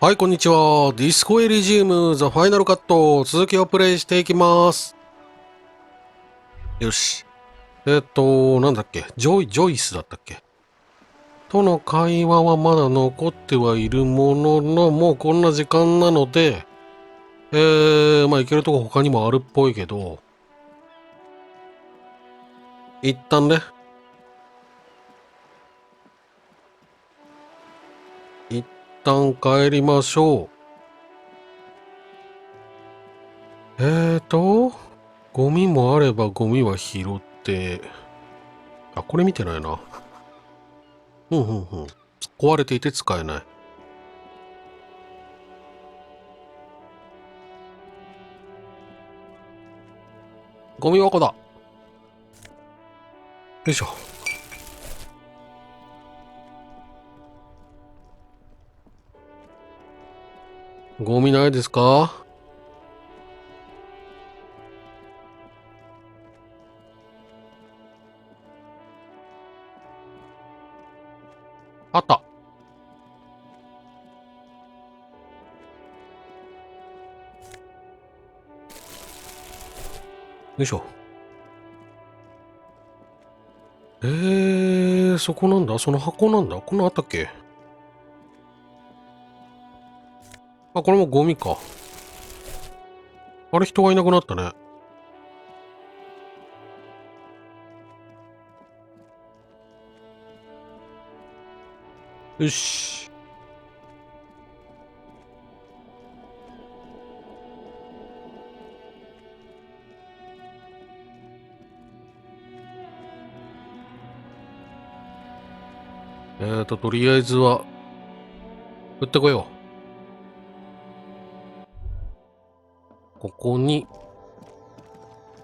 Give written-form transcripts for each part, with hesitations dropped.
はい、こんにちは。ディスコエリジウム、ザ・ファイナルカット、続きをプレイしていきます。よし。なんだっけ、ジョイスだったっけとの会話はまだ残ってはいるものの、もうこんな時間なので、まあ行けるとこ他にもあるっぽいけど、一旦ね、一旦帰りましょう。ゴミもあればゴミは拾って、あ、これ見てないな。壊れていて使えない。ゴミ箱だ。よいしょ。ゴミないですか？あった。よいしょ。そこなんだ。その箱なんだ。こんなあったっけ？あ、これもゴミか。あれ、人がいなくなったね。よし。とりあえずは、売ってこよう。ここに。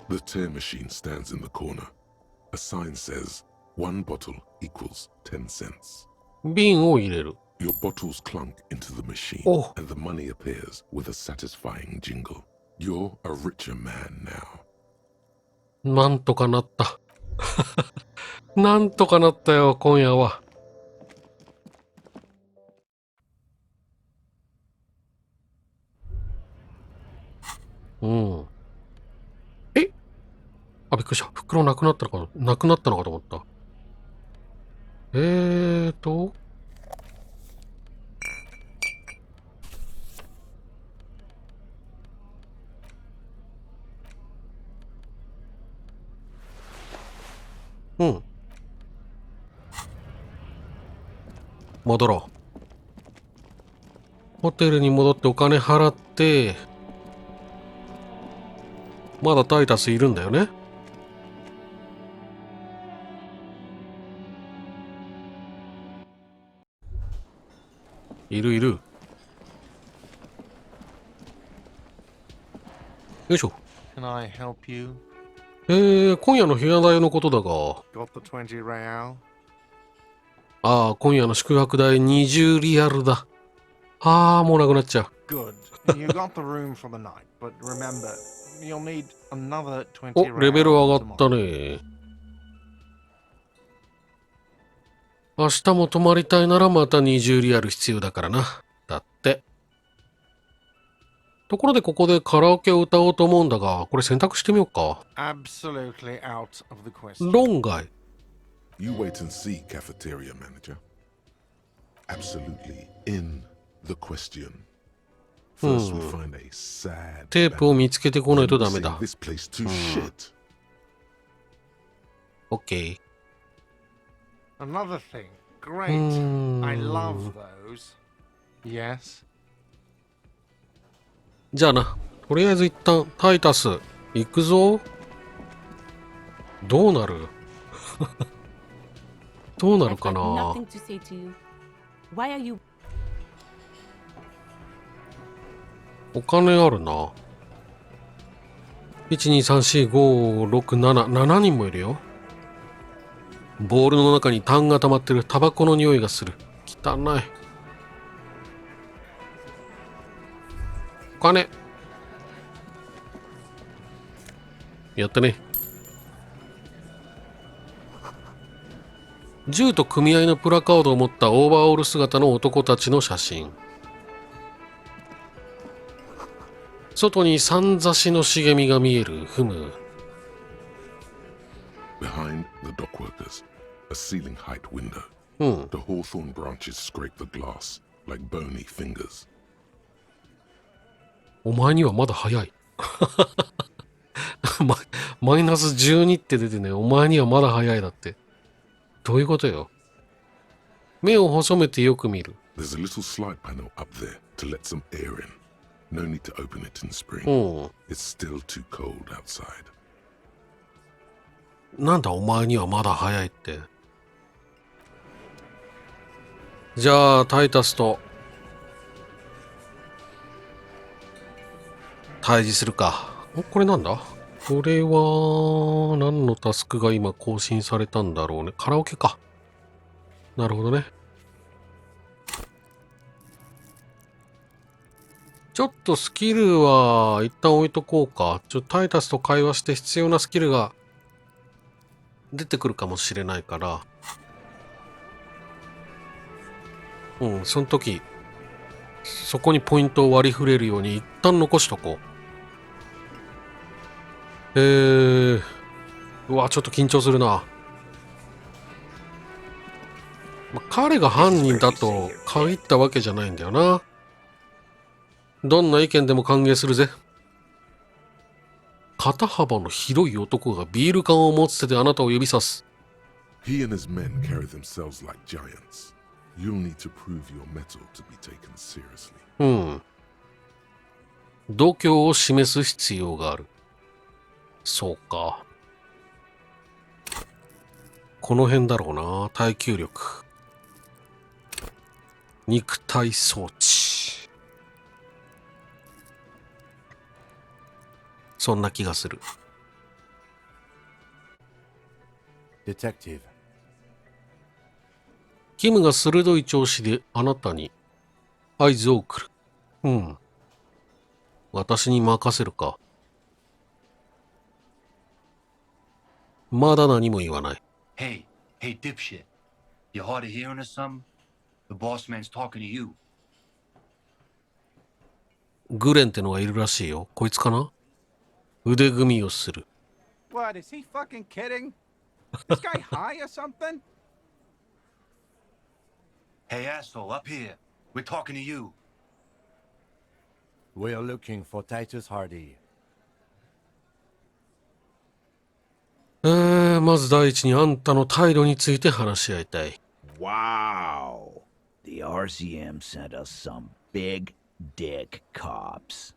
The tear machine stands in the corner. A sign says, one bottle equals 10 cents. 瓶を入れる。Your bottles clunk into the machine, Oh. and the money appears with a satisfying jingle. You're a richer man now. なんとかなった。なんとかなったよ、今夜は。うん。え？あ、びっくりした。袋なくなったのかなくなったのかと思った。うん。戻ろう。ホテルに戻ってお金払って、まだタイタスいるんだよね。いるいる。よいしょ。Can I help you? 今夜の部屋代のことだが、Got the 20 real? ああ、今夜の宿泊代20リアルだ。ああ、もうなくなっちゃう。Good. You got the room for the night, but remember, you'll need another 20お、 real レベル上がった tomorrow. ね。明日も泊まりたいならまた20リアル必要だからな。だって。ところでここでカラオケを歌おうと思うんだが、これ選択してみようか。 Absolutely out of the question. 論外。You wait and see, cafeteria manager. Absolutely in the question. First, we find a sad テープを見つけてこないとダメだ。 This place to shit. OK。Another thing. Great. I love those. Yes. じゃあな。とりあえず一旦タイタス行くぞ。どうなる？どうなるかな。 Nothing to say to you. Why are you? お金あるな。1,2,3,4,5,6,7 7人もいるよ。ボールの中に痰が溜まってる。タバコの匂いがする。汚い。お金。やったね。銃と組合のプラカードを持ったオーバーオール姿の男たちの写真。外にさんざしの茂みが見える。ふむ。Behind the dockworkers, a ceiling height window. うん。 The hawthorn branches scrape the glass like bony fingers. お前にはまだ早い。マイナス12って出てね、お前にはまだ早いだって。どういうことよ。目を細めてよく見る。There's a little slide panel up there to let some air in. No need to open it in spring. うん。 It's still too cold outside. なんだお前にはまだ早いって。じゃあ、タイタスと対峙するか。これなんだ？これは、何のタスクが今更新されたんだろうね。カラオケか。なるほどね。ちょっとスキルは一旦置いとこうか。タイタスと会話して必要なスキルが出てくるかもしれないから。うん、その時、そこにポイントを割り振れるように一旦残しとこう。うわ、ちょっと緊張するな。彼が犯人だと限ったわけじゃないんだよな。どんな意見でも歓迎するぜ。肩幅の広い男がビール缶を持つ手であなたを指さす。He and his men carry themselves like giants. You'll need to prove your mettle to be taken seriously. うん。度胸を示す必要がある。そうか。この辺だろうな。耐久力。肉体装置。そんな気がする。Detective. キムが鋭い調子であなたに合図を送る。うん。私に任せるか。まだ何も言わない。Hey, dipshit. You hard of hearing or something? The boss man's talking to you. グレンってのがいるらしいよ。こいつかな？腕組みをする。What, is he fucking kidding? This guy high or something? Hey, asshole, up here. We're talking to you. We're looking for Titus Hardy. まず第一にあんたの態度について話し合いたい。Wow. The RCM sent us some big dick cops.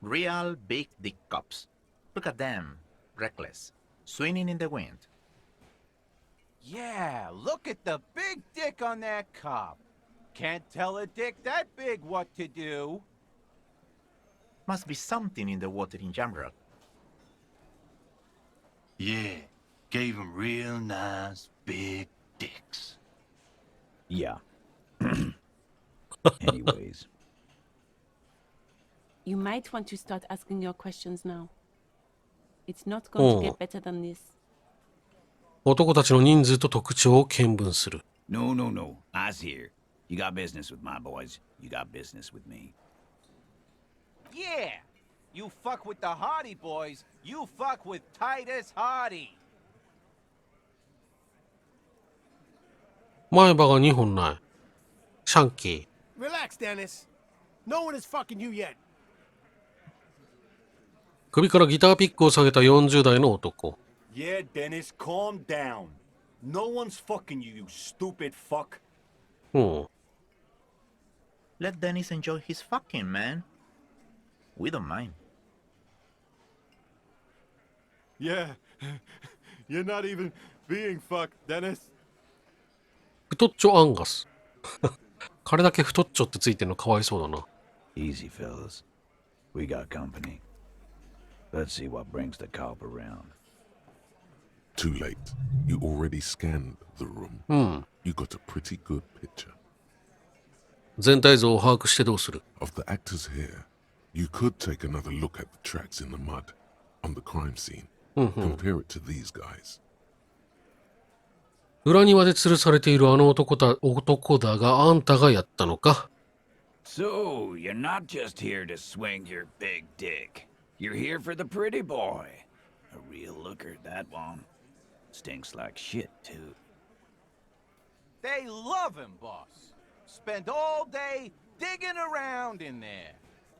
Real big dick cops. Look at them. Reckless. Swinging in the wind. Yeah, look at the big dick on that cop. Can't tell a dick that big what to do. Must be something in the water in Jamrock. Yeah, gave him real nice big dicks. Yeah. Anyways. You might want to start asking your questions now. It's not going to Oh. get better than this. 男たちの人数と特徴を見分する。No, no, no. I's here. You got business with my boys. You got business with me. Yeah, you fuck with the Hardy boys, you fuck with Titus Hardy. 前歯が2本ない。シャンキー。 Relax, Dennis. No one is fucking you yet. 首からギターピックを下げた40代の男。Yeah, Dennis, calm down. No one's fucking you, you stupid fuck. うん。 Let Dennis enjoy his fucking, man. We don't mind. Yeah. You're not even being fucked, Dennis. 太っちょアンガス。彼だけ太っちょってついてるのかわいそうだな。Easy, fellas. We got company. Let's see what brings the cop around. Too late. You already scanned the room. うん。 You got a pretty good picture. 全体像を把握してどうする？ Of the actors here, you could take another look at the tracks in the mud on the crime scene. Compare it to these guys. 裏庭で吊るされているあの男だがあんたがやったのか？ So, you're not just here to swing your big dick. You're here for the pretty boy. A real looker, that one. Stinks like shit, too. They love him, boss. Spend all day digging around in there.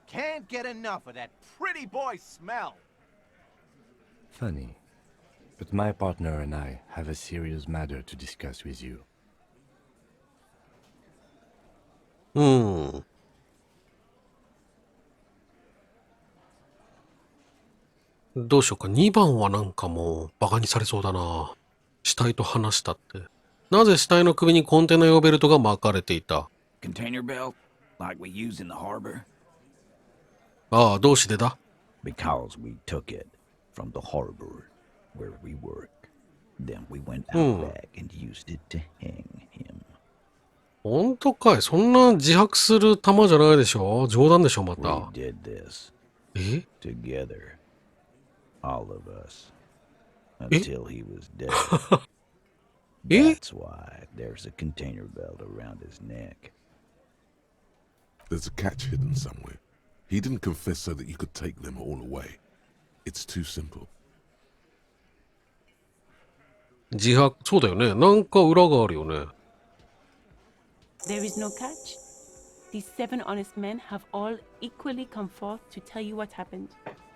Can't get enough of that pretty boy smell. Funny. But my partner and I have a serious matter to discuss with you. どうしようか。2番はなんかもうバカにされそうだな。死体と話したって。なぜ死体の首にコンテナ用ベルトが巻かれていた？ Container belt? Like we use in the harbor? ああ、どうしてだ？ Because we took it from the harbor where we work. Then we went out back and used it to hang him. 本当かい？そんな自白する玉じゃないでしょ？冗談でしょ、ま We た。 did this え？ together. All of us. Until he was dead. That's why there's a container belt around his neck. There's a catch hidden somewhere. He didn't confess so that you could take them all away. It's too simple. 自白、そうだよね。なんか裏があるよね。There is no catch. These 7 honest men have all equally come forth to tell you what happened,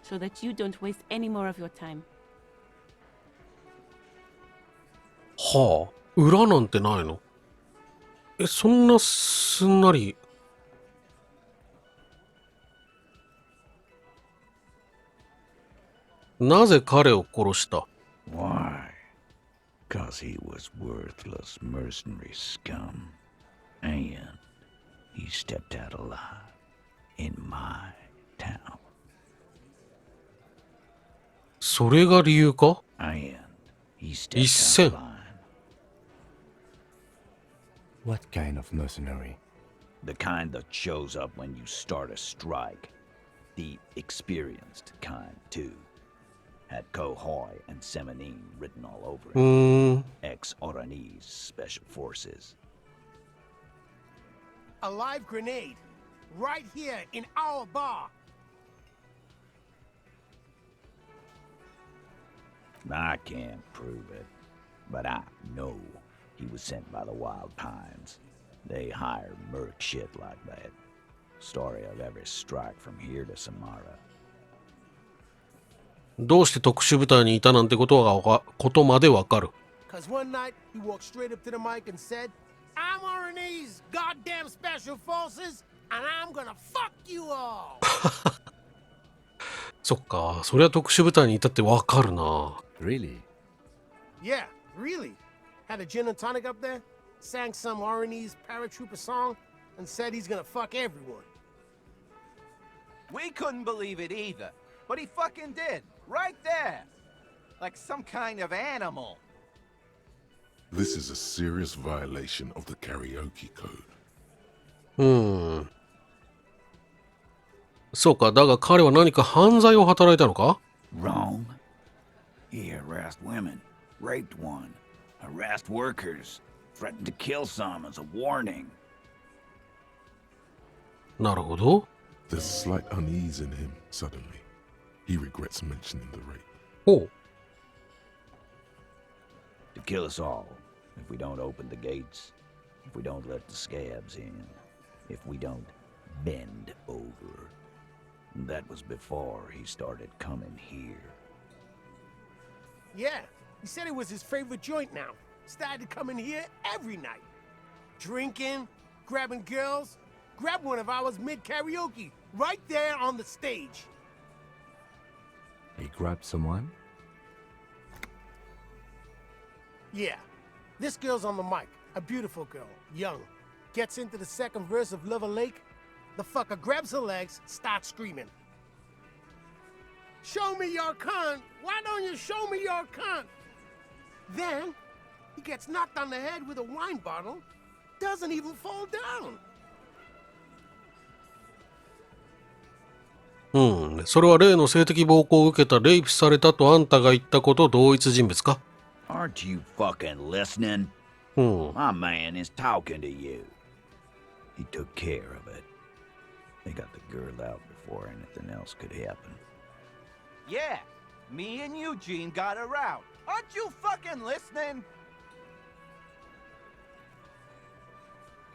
so that you don't waste any more of your time. はあ、裏なんてないの？そんなすんなり。なぜ彼を殺した？ Why? Because he was worthless mercenary scum. And he stepped out alive in my town. それが理由か？ And he stepped 一線。 out of line. What kind of mercenary? The kind that shows up when you start a strike. The experienced kind, too. Had Kohoi and Semenine written all over it. Ex-Oranese Special Forces. A live grenade. Right here in our bar. I can't prove it, but I know he was sent by the Wild Pines. They hire merc shit like that. Story of every strike from here to Samara. どうして特殊部隊にいたなんてことまでわかる。Cause one night he walked straight up to the mic and said, I'm Oranese goddamn special forces, and I'm gonna fuck you all. そっか、そりゃ特殊部隊にいたってわかるな。Really? Yeah, really. Had a gin and tonic up there, sang some Oranese paratrooper song, and said he's gonna fuck everyone. We couldn't believe it either, but he fucking did, right there. Like some kind of animal. This is a serious violation of the karaoke code. そうか、だが彼は何か犯罪を働いたのか？ Wrong. He harassed women, raped one, harassed workers, threatened to kill some as a warning. なるほど。 There's slight unease in him suddenly. He regrets mentioning the rape. ほう。 To kill us all, if we don't open the gates, if we don't let the scabs in, if we don't bend over. That was before he started coming here. Yeah, he said it was his favorite joint now. Started coming here every night. Drinking, grabbing girls. Grabbed one of ours mid-karaoke, right there on the stage. He grabbed someone? Yeah, this girl's on the mic. A beautiful girl, young. Gets into the second verse of Lover Lake. The fucker grabs her legs, starts screaming. Show me your cunt! Why don't you show me your cunt? Then, he gets knocked on the head with a wine bottle. Doesn't even fall down. それは例の性的暴行を受けたレイプされたとあんたが言ったこと同一人物か？ Aren't you fucking listening? My man is talking to you. He took care of it. They got the girl out before anything else could happen. Yeah, me and Eugene got her out. Aren't you fucking listening?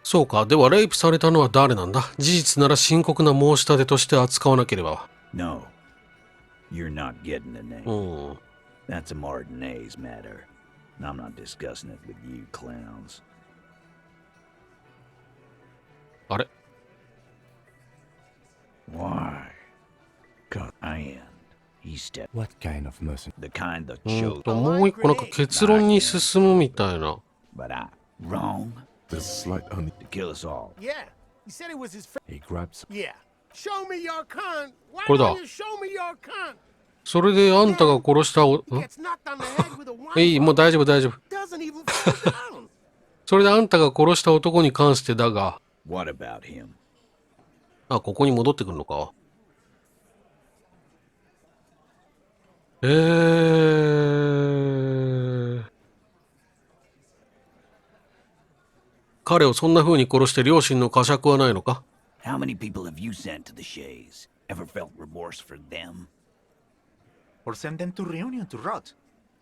そうか。では、レイプされたのは誰なんだ？事実なら深刻な申し立てとして扱わなければ。No, you're not getting the name. うん。That's a Martinez matter. And I'm not discussing it with you clowns. あれ？ Why? Cut I am. He stepped. What kind of mercenary? The kind that shows. もう一個なんか結論に進むみたいな。 But I wrong There's slight to kill us all. Yeah, he said it was his friend. He grabs. Yeah. Show me your cunt. Why これだ。 don't you show me your cunt? それであんたが殺したHe gets knocked on the head with a wine いい、もう大丈夫大丈夫。 doesn't even fall down. それであんたが殺した男に関してだが、 What about him? あ、ここに戻ってくるのか。彼をそんな風に殺して両親の呵責はないのか？ How many people have you sent to the Shays? Ever felt remorse for them? Or send them to reunion to rot.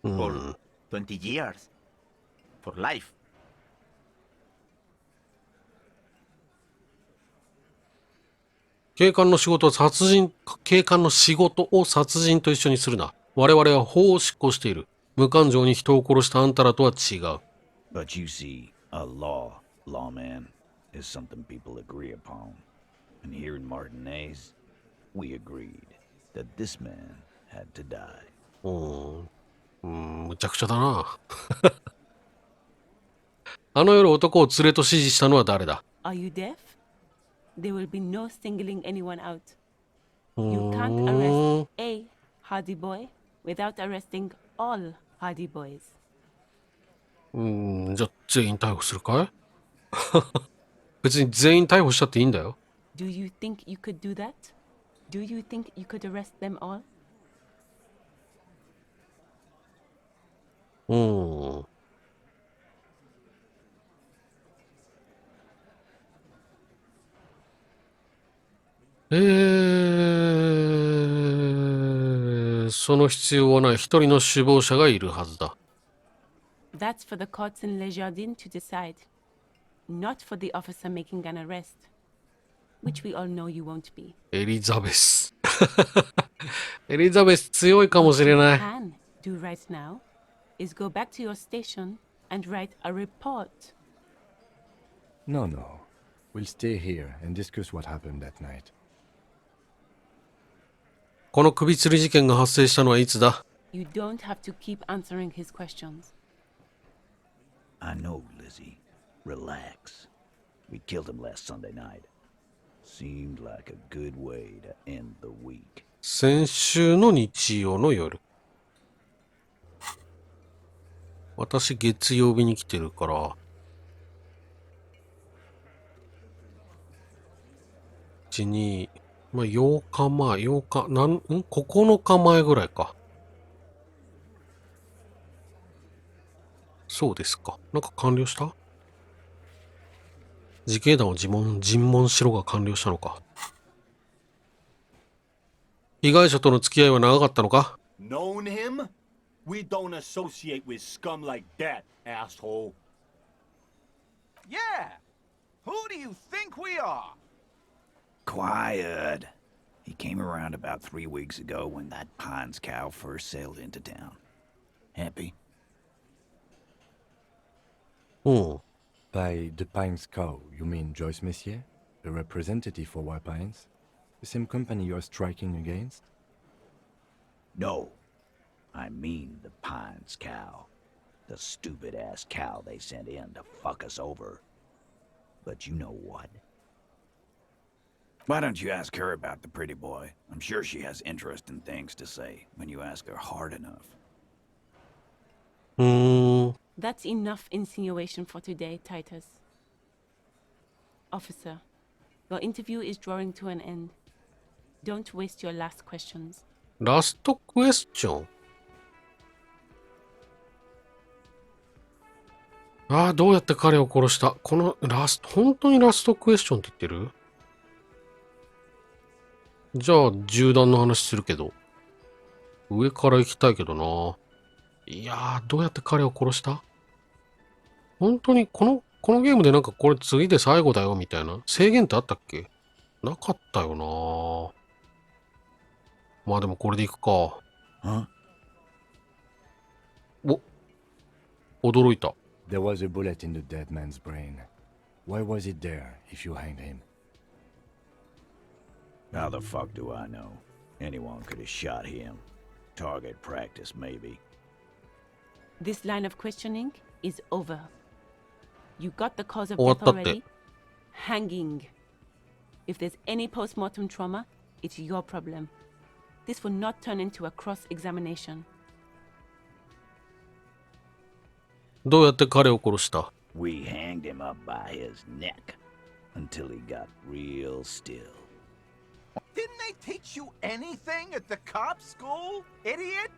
For 20 years. For life. 警官の仕事を殺人と一緒にするな。我々は法を執行している。無感情に人を殺したあんたらとは違う。But you see, a lawman, is something people agree upon. And here in Martinez, we agreed that this man had to die. むちゃくちゃだな。あの夜男を連れと指示したのは誰だ？ Are you deaf? There will be no singling anyone out. You can't arrest a hardy boy without arresting all hardy boys. じゃあ全員逮捕するかい？別に全員逮捕したっていいんだよ。Do you think you could do that? Do you think you could arrest them all? その必要はない。一人の首謀者がいるはずだ。That's for the courts in Les Jardins to decide, not for the officer making an arrest, which we all know you won't be. エリザベス。エリザベス強いかもしれない。What you can do right now is go back to your station and write a report. No. We'll stay here and discuss what happened that night. この首吊り事件が発生したのはいつだ？ You don't have to keep answering his questions. I know, Lizzie. Relax. We killed him last Sunday night. Seemed like a good way to end the week. 先週の日曜の夜。私月曜日に来てるから。1、2、まあ、8日前、9日前ぐらいか。そうですか。なんか完了した？自警団を尋問しろが完了したのか。被害者との付き合いは長かったのか？ Known him? We don't associate with scum like that, asshole. Yeah. Who do you think we are? Quiet. He came around about 3 weeks ago when that Pines cow first sailed into town. Happy? By the Pines cow, you mean Joyce Messier, the representative for White Pines? The same company you're striking against? No. I mean the Pines cow. The stupid-ass cow they sent in to fuck us over. But you know what? Why don't you ask her about the pretty boy? I'm sure she has interesting things to say when you ask her hard enough. That's enough insinuation for today, Titus. Officer, your interview is drawing to an end. Don't waste your last questions. ラストクエスチョン。ああ、どうやって彼を殺した？この本当にラストクエスチョンって言ってる？じゃあ、銃弾の話するけど。上から行きたいけどな。いやー、どうやって彼を殺した？本当に、このゲームでなんかこれ次で最後だよみたいな制限ってあったっけ？なかったよな。まあでもこれでいくか。お、驚いた。There was a bullet in the dead man's brain. Why was it there if you hanged him? How the fuck do I know? Anyone could have shot him. Target practice, maybe. This line of questioning is over. You got the cause of 終わ death ったって。 already. Hanging. If there's any post-mortem trauma, it's your problem. This will not turn into a cross-examination. どうやって彼を殺した？ We hanged him up by his neck until he got real still. Didn't they teach you anything at the cop school, idiot?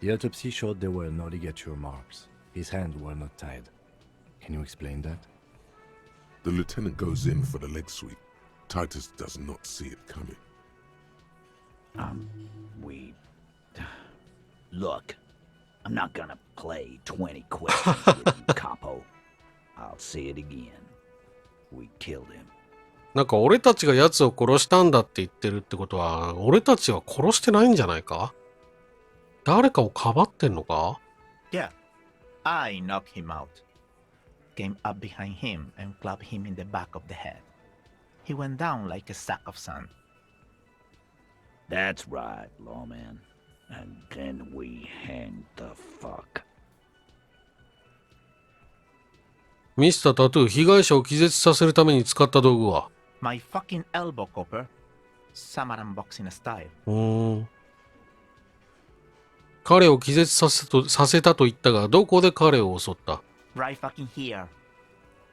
The autopsy showed there were no ligature marks. His hands were not tied. Can you explain that? The lieutenant goes in for the leg sweep. Titus does not see it coming. We... Look, I'm not gonna play 20 questions with you, capo. I'll say it again. We killed him. なんか俺たちが奴を殺したんだって言ってるってことは、俺たちは殺してないんじゃないか？誰かをかばってんのか？ Yeah, I knocked him out. Came up behind him and clubbed him in the back of the head. He went down like a sack of sand. That's right, lawman. And then we hanged the fuck. ミスタータトゥー、被害者を気絶させるために使った道具は？ My fucking elbow copper. Samaran boxing style. 彼を気絶させたと言ったが、どこで彼を襲った？ Right fucking here.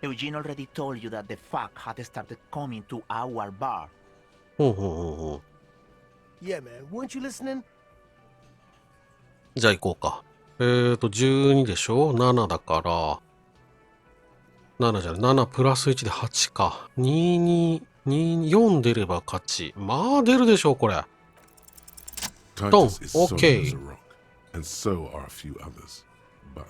Eugene already told you that the fuck had started coming to our bar. ほうほうほうほう。 Yeah, man. Weren't you listening? じゃあ行こうか。12でしょ ?7 だから、7じゃない、7プラス1で8か。4出れば勝ち。まあ出るでしょう、これ。ドン、 Titus is solid OK。as a rock, and so are a few others. But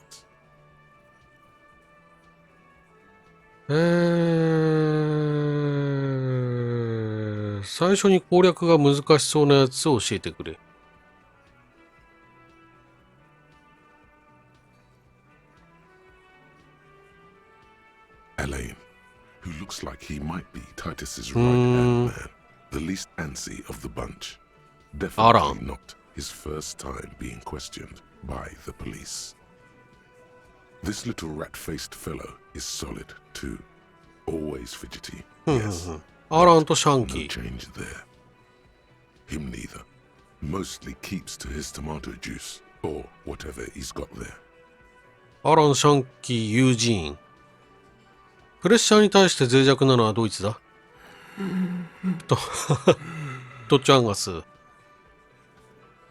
最初に攻略が難しそうなやつを教えてくれ。Elaine, who looks like he might be Titus's right-hand man, the least antsy of the bunch. Definitely not his first time being questioned by the police. This little rat-faced fellow is solid too. Always fidgety, yes. アランとシャン No キー。 change there. Him neither. Mostly keeps to his tomato juice or whatever he's got there. アラン、シャンキー、ユージーン。プレッシャーに対して脆弱なのはドイツだ。トッチアンガス。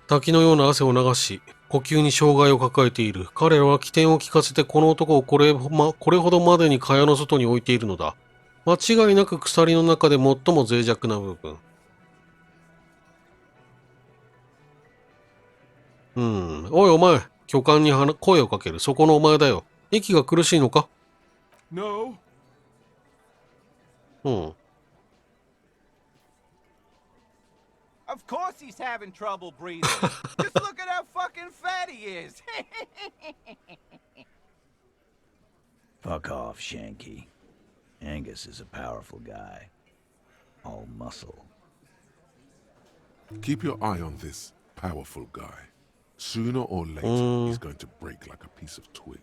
滝のような汗を流し、呼吸に障害を抱えている。彼らは起点を聞かせてこの男をこれほどまでに蚊帳の外に置いているのだ。間違いなく鎖の中で最も脆弱な部分。おいお前、巨漢に声をかける。そこのお前だよ。息が苦しいのか？ No. Of course he's having trouble breathing. Just look at how fucking fat he is. Fuck off, Shanky. Angus is a powerful guy. All muscle. Keep your eye on this powerful guy. Sooner or later, he's going to break like a piece of twig.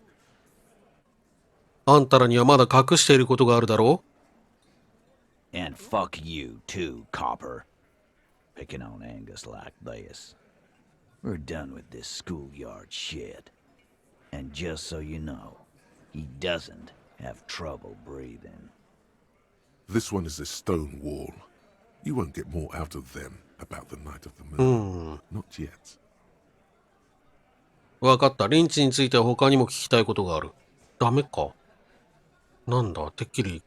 あんたらにはまだ隠していることがあるだろう？ And fuck you too, copper. Picking on Angus like this. We're done with this schoolyard shit. And just so you know, he doesn't have trouble breathing. This one is a stone wall. You won't get more out of them about the night of the moon. Not yet. わかった。リンチについては他にも聞きたいことがある。ダメか。なんだ、てっきり、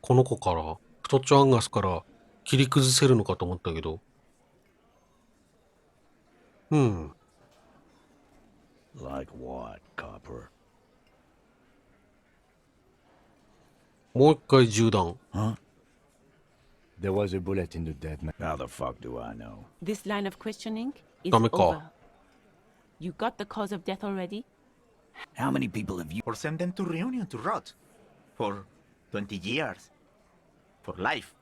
この子から、太っちょアンガスから切り崩せるのかと思ったけど。うん。Like what, copper? もう一回銃弾。Huh? There was a bullet in the dead man. How the fuck do I know? This line of questioning is ダメか。 over. You got the cause of death already? How many people have you... Or send them to Reunion to rot. For 20 years. For life.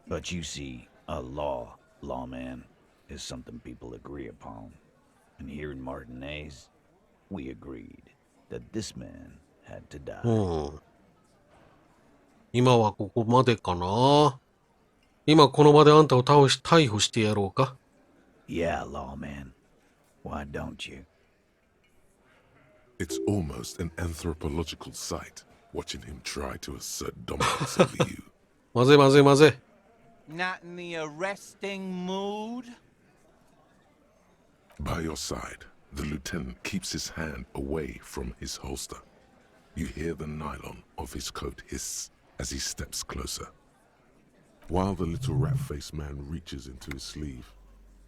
But you see, a lawman, is something people agree upon. And here in Martinez, we agreed that this man had to die. うん。今はここまでかな。今この場であんたを逮捕してやろうか。Yeah, lawman. Why don't you? It's almost an anthropological sight, watching him try to assert dominance over you. まぜまぜまぜ。Not in the arresting mood? By your side, the lieutenant keeps his hand away from his holster. You hear the nylon of his coat hiss as he steps closer. While the little rat-faced man reaches into his sleeve,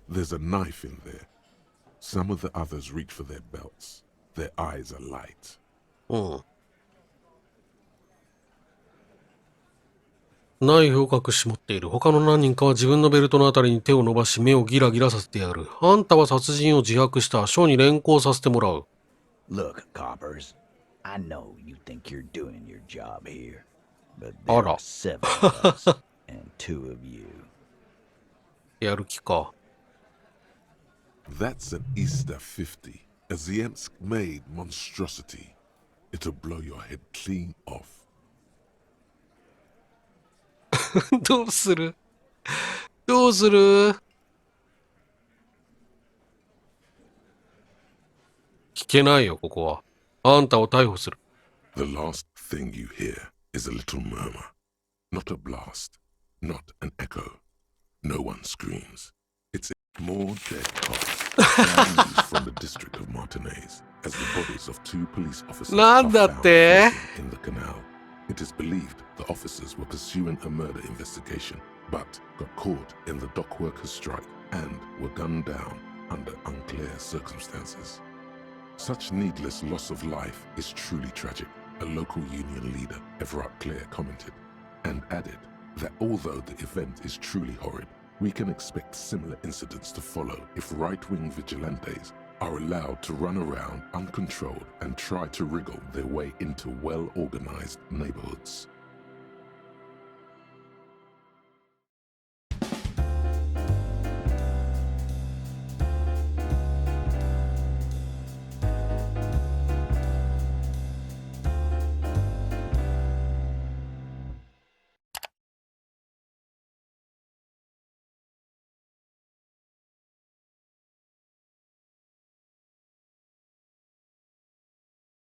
there's a knife in there. Some of the others reach for their belts. Their eyes are light. うん。ナイフを隠し持っている。他の何人かは自分のベルトのあたりに手を伸ばし目をギラギラさせてやる。あんたは殺人を自白した。署に連行させてもらう。Look, coppers, I know you think you're doing your job here, but there are 7 of us and 2 of you. やる気か。That's an Easter 50, a Ziemsk-made monstrosity. It'll blow your head clean off. どうするどうする聞けないよ、ここは。あんたを逮捕する。The last thing you hear is a little murmur. Not a blast, not an echo. No one screams. It's more dead cops from the district of Martinez as the bodies of 2 police officers なんだって floating in the canal. It is believed the officers were pursuing a murder investigation, but got caught in the dock workers' strike and were gunned down under unclear circumstances. Such needless loss of life is truly tragic, a local union leader, Everett Clare, commented, and added that although the event is truly horrid, we can expect similar incidents to follow if right-wing vigilantes are allowed to run around uncontrolled and try to wriggle their way into well-organized neighborhoods.